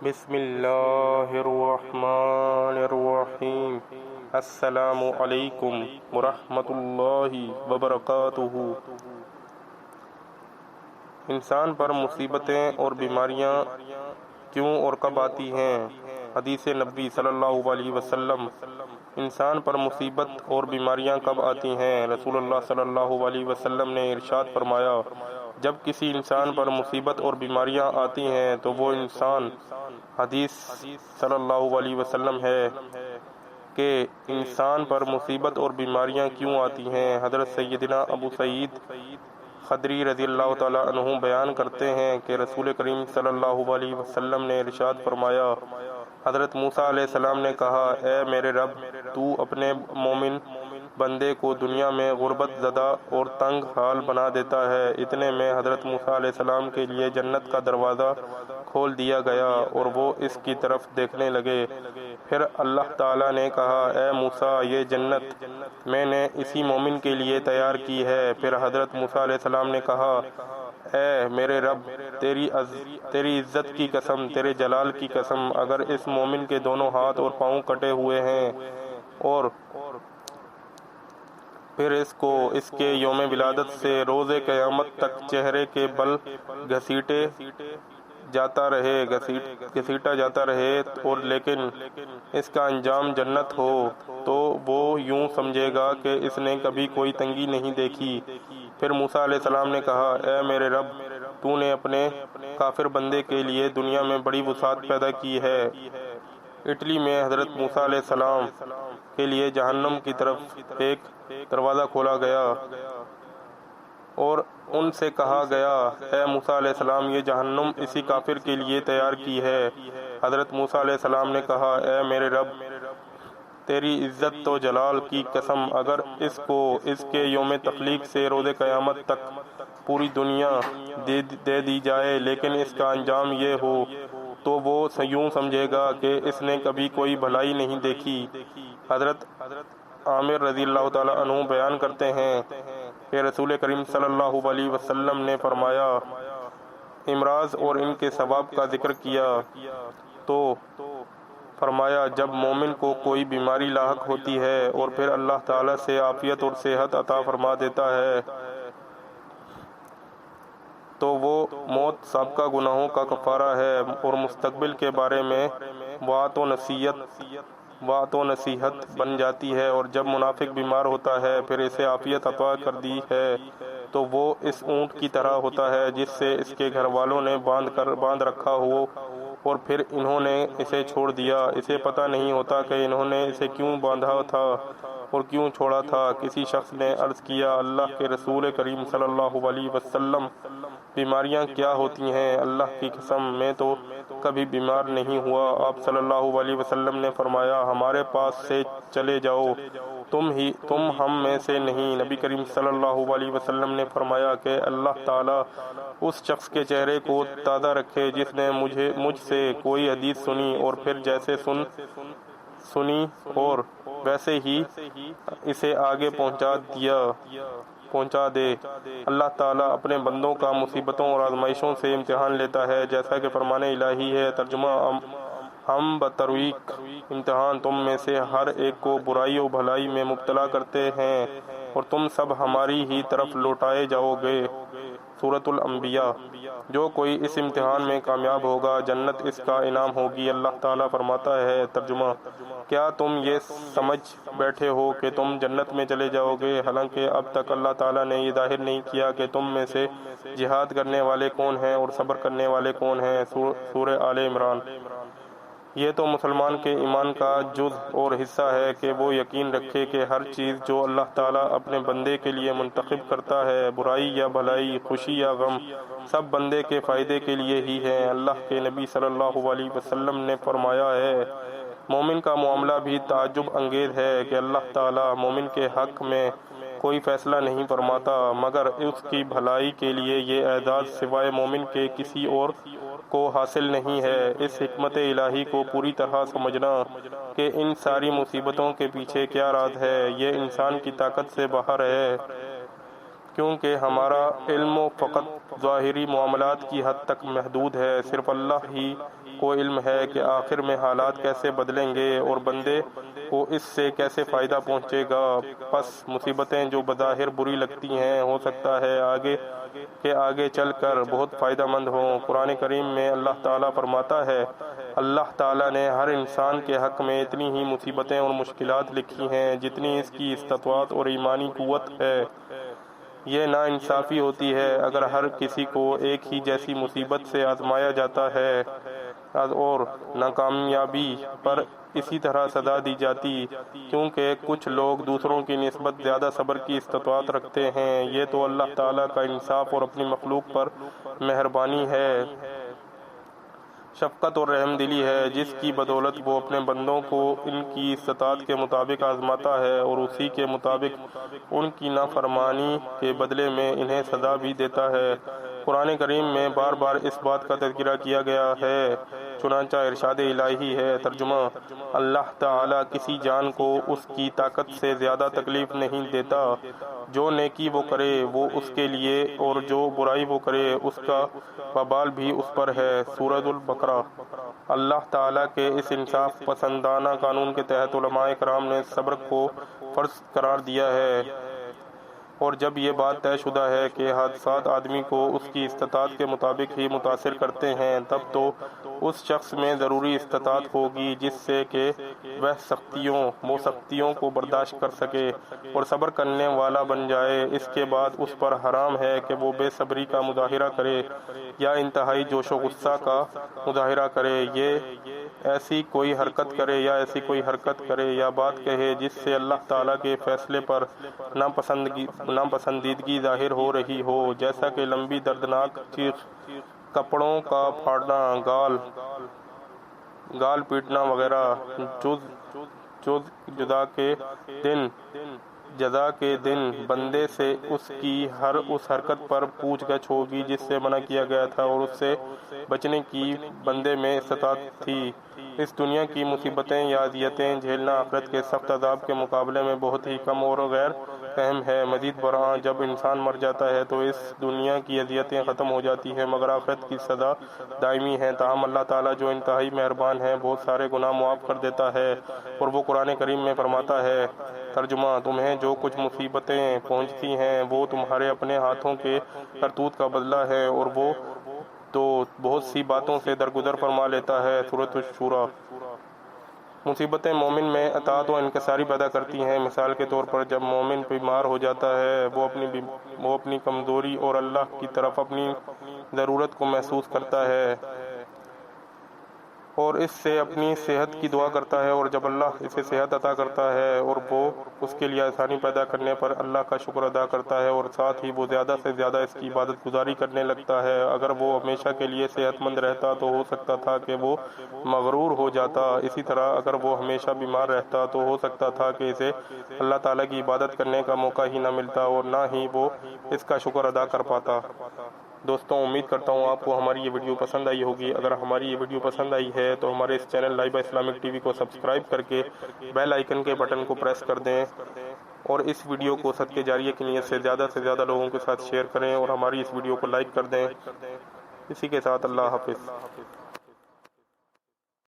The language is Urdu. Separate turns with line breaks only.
بسم اللہ الرحمن الرحیم۔ السلام علیکم ورحمۃ اللہ وبرکاتہ۔ انسان پر مصیبتیں اور بیماریاں کیوں اور کب آتی ہیں؟ حدیث نبی صلی اللہ علیہ وسلم۔ انسان پر مصیبت اور بیماریاں کب آتی ہیں؟ رسول اللہ صلی اللہ علیہ وسلم نے ارشاد فرمایا، جب کسی انسان پر مصیبت اور بیماریاں آتی ہیں تو وہ انسان، حدیث صلی اللہ علیہ وسلم ہے کہ انسان پر مصیبت اور بیماریاں کیوں آتی ہیں۔ حضرت سیدنا ابو سعید خدری رضی اللہ تعالیٰ عنہ بیان کرتے ہیں کہ رسول کریم صلی اللہ علیہ وسلم نے ارشاد فرمایا، حضرت موسیٰ علیہ السلام نے کہا، اے میرے رب، تو اپنے مومن بندے کو دنیا میں غربت زدہ اور تنگ حال بنا دیتا ہے۔ اتنے میں حضرت موسیٰ علیہ السلام کے لیے جنت کا دروازہ کھول دیا گیا اور وہ اس کی طرف دیکھنے لگے۔ پھر اللہ تعالیٰ نے کہا، اے موسیٰ، یہ جنت میں نے اسی مومن کے لیے تیار کی ہے۔ پھر حضرت موسیٰ علیہ السلام نے کہا، اے میرے رب، تیری عزت کی قسم، تیرے جلال کی قسم، اگر اس مومن کے دونوں ہاتھ اور پاؤں کٹے ہوئے ہیں اور پھر اس کو اس کے یوم ولادت سے روز قیامت تک چہرے کے بل گھسیٹا جاتا رہے اور لیکن اس کا انجام جنت ہو، تو وہ یوں سمجھے گا کہ اس نے کبھی کوئی تنگی نہیں دیکھی۔ پھر موسیٰ علیہ السلام نے کہا، اے میرے رب، تو نے اپنے کافر بندے کے لیے دنیا میں بڑی وسعت پیدا کی ہے۔ اٹلی میں حضرت موسیٰ علیہ السلام کے لیے جہنم کی طرف ایک دروازہ کھولا گیا اور ان سے کہا گیا، اے موسیٰ علیہ السلام، یہ جہنم اسی کافر کے لیے تیار کی ہے۔ حضرت موسیٰ علیہ السلام نے کہا، اے میرے رب، تیری عزت و جلال کی قسم، اگر اس کو اس کے یوم تخلیق سے روز قیامت تک پوری دنیا دے دی جائے لیکن اس کا انجام یہ ہو، تو وہ یوں سمجھے گا کہ اس نے کبھی کوئی بھلائی نہیں دیکھی۔ حضرت عامر رضی اللہ تعالیٰ عنہ بیان کرتے ہیں کہ رسول کریم صلی اللہ علیہ وسلم نے فرمایا، امراض اور ان کے ثواب کا ذکر کیا تو فرمایا، جب مومن کو کوئی بیماری لاحق ہوتی ہے اور پھر اللہ تعالیٰ سے عافیت اور صحت عطا فرما دیتا ہے تو وہ موت سابقہ گناہوں کا کفارہ ہے اور مستقبل کے بارے میں وعظ و نصیحت بن جاتی ہے۔ اور جب منافق بیمار ہوتا ہے پھر اسے عافیت عطا کر دی ہے تو وہ اس اونٹ کی طرح ہوتا ہے جس سے اس کے گھر والوں نے باندھ رکھا ہو اور پھر انہوں نے اسے چھوڑ دیا۔ اسے پتہ نہیں ہوتا کہ انہوں نے اسے کیوں باندھا تھا اور کیوں چھوڑا تھا۔ کسی شخص نے عرض کیا، اللہ کے رسول کریم صلی اللہ علیہ وسلم، بیماریاں کیا ہوتی ہیں؟ اللہ کی قسم، میں تو کبھی بیمار نہیں ہوا۔ آپ صلی اللہ علیہ وسلم نے فرمایا، ہمارے پاس سے چلے جاؤ، تم ہم میں سے نہیں۔ نبی کریم صلی اللہ علیہ وسلم نے فرمایا کہ اللہ تعالیٰ اس شخص کے چہرے کو تازہ رکھے جس نے مجھ سے کوئی حدیث سنی اور پھر جیسے سنی اور ویسے ہی اسے آگے پہنچا دے۔ اللہ تعالیٰ اپنے بندوں کا مصیبتوں اور آزمائشوں سے امتحان لیتا ہے، جیسا کہ فرمان الہی ہے۔ ترجمہ، ہم بطریق امتحان تم میں سے ہر ایک کو برائی و بھلائی میں مبتلا کرتے ہیں اور تم سب ہماری ہی طرف لوٹائے جاؤ گے۔ سورۃ الانبیاء۔ جو کوئی اس امتحان میں کامیاب ہوگا، جنت اس کا انعام ہوگی۔ اللہ تعالیٰ فرماتا ہے، ترجمہ، کیا تم یہ سمجھ بیٹھے ہو کہ تم جنت میں چلے جاؤ گے، حالانکہ اب تک اللہ تعالیٰ نے یہ ظاہر نہیں کیا کہ تم میں سے جہاد کرنے والے کون ہیں اور صبر کرنے والے کون ہیں۔ سورہ آل عمران۔ یہ تو مسلمان کے ایمان کا جز اور حصہ ہے کہ وہ یقین رکھے کہ ہر چیز جو اللہ تعالیٰ اپنے بندے کے لیے منتخب کرتا ہے، برائی یا بھلائی، خوشی یا غم، سب بندے کے فائدے کے لیے ہی ہے۔ اللہ کے نبی صلی اللہ علیہ وسلم نے فرمایا ہے، مومن کا معاملہ بھی تعجب انگیز ہے کہ اللہ تعالیٰ مومن کے حق میں کوئی فیصلہ نہیں فرماتا مگر اس کی بھلائی کے لیے۔ یہ اعزاز سوائے مومن کے کسی اور کو حاصل نہیں ہے۔ اس حکمت الہی کو پوری طرح سمجھنا کہ ان ساری مصیبتوں کے پیچھے کیا راز ہے، یہ انسان کی طاقت سے باہر ہے کیونکہ ہمارا علم فقط ظاہری معاملات کی حد تک محدود ہے۔ صرف اللہ ہی کو علم ہے کہ آخر میں حالات کیسے بدلیں گے اور بندے کو اس سے کیسے فائدہ پہنچے گا۔ پس مصیبتیں جو بظاہر بری لگتی ہیں ہو سکتا ہے آگے چل کر بہت فائدہ مند ہوں۔ قرآن کریم میں اللہ تعالیٰ فرماتا ہے، اللہ تعالیٰ نے ہر انسان کے حق میں اتنی ہی مصیبتیں اور مشکلات لکھی ہیں جتنی اس کی استطاعت اور ایمانی قوت ہے۔ یہ ناانصافی ہوتی ہے اگر ہر کسی کو ایک ہی جیسی مصیبت سے آزمایا جاتا ہے اور ناکامیابی پر اسی طرح سزا دی جاتی، کیونکہ کچھ لوگ دوسروں کی نسبت زیادہ صبر کی استطاعت رکھتے ہیں۔ یہ تو اللہ تعالیٰ کا انصاف اور اپنی مخلوق پر مہربانی ہے، شفقت اور رحم دلی ہے، جس کی بدولت وہ اپنے بندوں کو ان کی استطاعت کے مطابق آزماتا ہے اور اسی کے مطابق ان کی نافرمانی کے بدلے میں انہیں سزا بھی دیتا ہے۔ قرآن کریم میں بار بار اس بات کا تذکرہ کیا گیا ہے، چنانچہ ارشاد الہی ہے۔ ترجمہ: اللہ تعالیٰ کسی جان کو اس کی طاقت سے زیادہ تکلیف نہیں دیتا۔ جو نیکی وہ کرے وہ اس کے لیے اور جو برائی وہ کرے اس کا وبال بھی اس پر ہے۔ سورۃ البقرہ۔ اللہ تعالیٰ کے اس انصاف پسندانہ قانون کے تحت علماء کرام نے صبر کو فرض قرار دیا ہے، اور جب یہ بات طے شدہ ہے کہ حادثات آدمی کو اس کی استطاعت کے مطابق ہی متاثر کرتے ہیں، تب تو اس شخص میں ضروری استطاعت ہوگی جس سے کہ وہ سختیوں کو برداشت کر سکے اور صبر کرنے والا بن جائے۔ اس کے بعد اس پر حرام ہے کہ وہ بے صبری کا مظاہرہ کرے یا انتہائی جوش و غصہ کا مظاہرہ کرے، ایسی کوئی حرکت کرے یا بات کہے جس سے اللہ تعالیٰ کے فیصلے پر ناپسندیدگی ظاہر ہو رہی ہو، جیسا کہ لمبی دردناک چیخ، کپڑوں کا پھاڑنا، گال پیٹنا وغیرہ۔ جزا کے دن بندے سے اس کی ہر اس حرکت پر پوچھ گچھ ہوگی جس سے منع کیا گیا تھا، اور اس سے بچنے کی بندے میں استطاعت تھی۔ اس دنیا کی مصیبتیں یا اذیتیں جھیلنا آخرت کے سخت عذاب کے مقابلے میں بہت ہی کم اور غیر اہم ہے۔ مزید برآں جب انسان مر جاتا ہے تو اس دنیا کی اذیتیں ختم ہو جاتی ہیں، مگر آخرت کی سزا دائمی ہے۔ تاہم اللہ تعالیٰ جو انتہائی مہربان ہے، بہت سارے گناہ معاف کر دیتا ہے، اور وہ قرآن کریم میں فرماتا ہے۔ ترجمہ: تمہیں جو کچھ مصیبتیں پہنچتی ہیں وہ تمہارے اپنے ہاتھوں کے کرتوت کا بدلہ ہے، اور وہ تو بہت سی باتوں سے درگزر فرما لیتا ہے۔ سورۃ الشورى۔ مصیبتیں مومن میں اطاعت و انکساری پیدا کرتی ہیں۔ مثال کے طور پر جب مومن بیمار ہو جاتا ہے، وہ اپنی کمزوری اور اللہ کی طرف اپنی ضرورت کو محسوس کرتا ہے اور اس سے اپنی صحت کی دعا کرتا ہے، اور جب اللہ اسے صحت عطا کرتا ہے اور وہ اس کے لیے آسانی پیدا کرنے پر اللہ کا شکر ادا کرتا ہے، اور ساتھ ہی وہ زیادہ سے زیادہ اس کی عبادت گزاری کرنے لگتا ہے۔ اگر وہ ہمیشہ کے لیے صحت مند رہتا تو ہو سکتا تھا کہ وہ مغرور ہو جاتا، اسی طرح اگر وہ ہمیشہ بیمار رہتا تو ہو سکتا تھا کہ اسے اللہ تعالیٰ کی عبادت کرنے کا موقع ہی نہ ملتا اور نہ ہی وہ اس کا شکر ادا کر پاتا۔ دوستوں، امید کرتا ہوں آپ کو ہماری یہ ویڈیو پسند آئی ہوگی۔ اگر ہماری یہ ویڈیو پسند آئی ہے تو ہمارے اس channel Laiba Islamic T V کو سبسکرائب کر کے بیل آئیکن کے بٹن کو پریس کر دیں، اور اس ویڈیو کو صدقہ جاریہ کی نیت سے زیادہ لوگوں کے ساتھ شیئر کریں، اور ہماری اس ویڈیو کو لائک کر دیں۔ اسی کے ساتھ اللہ حافظ۔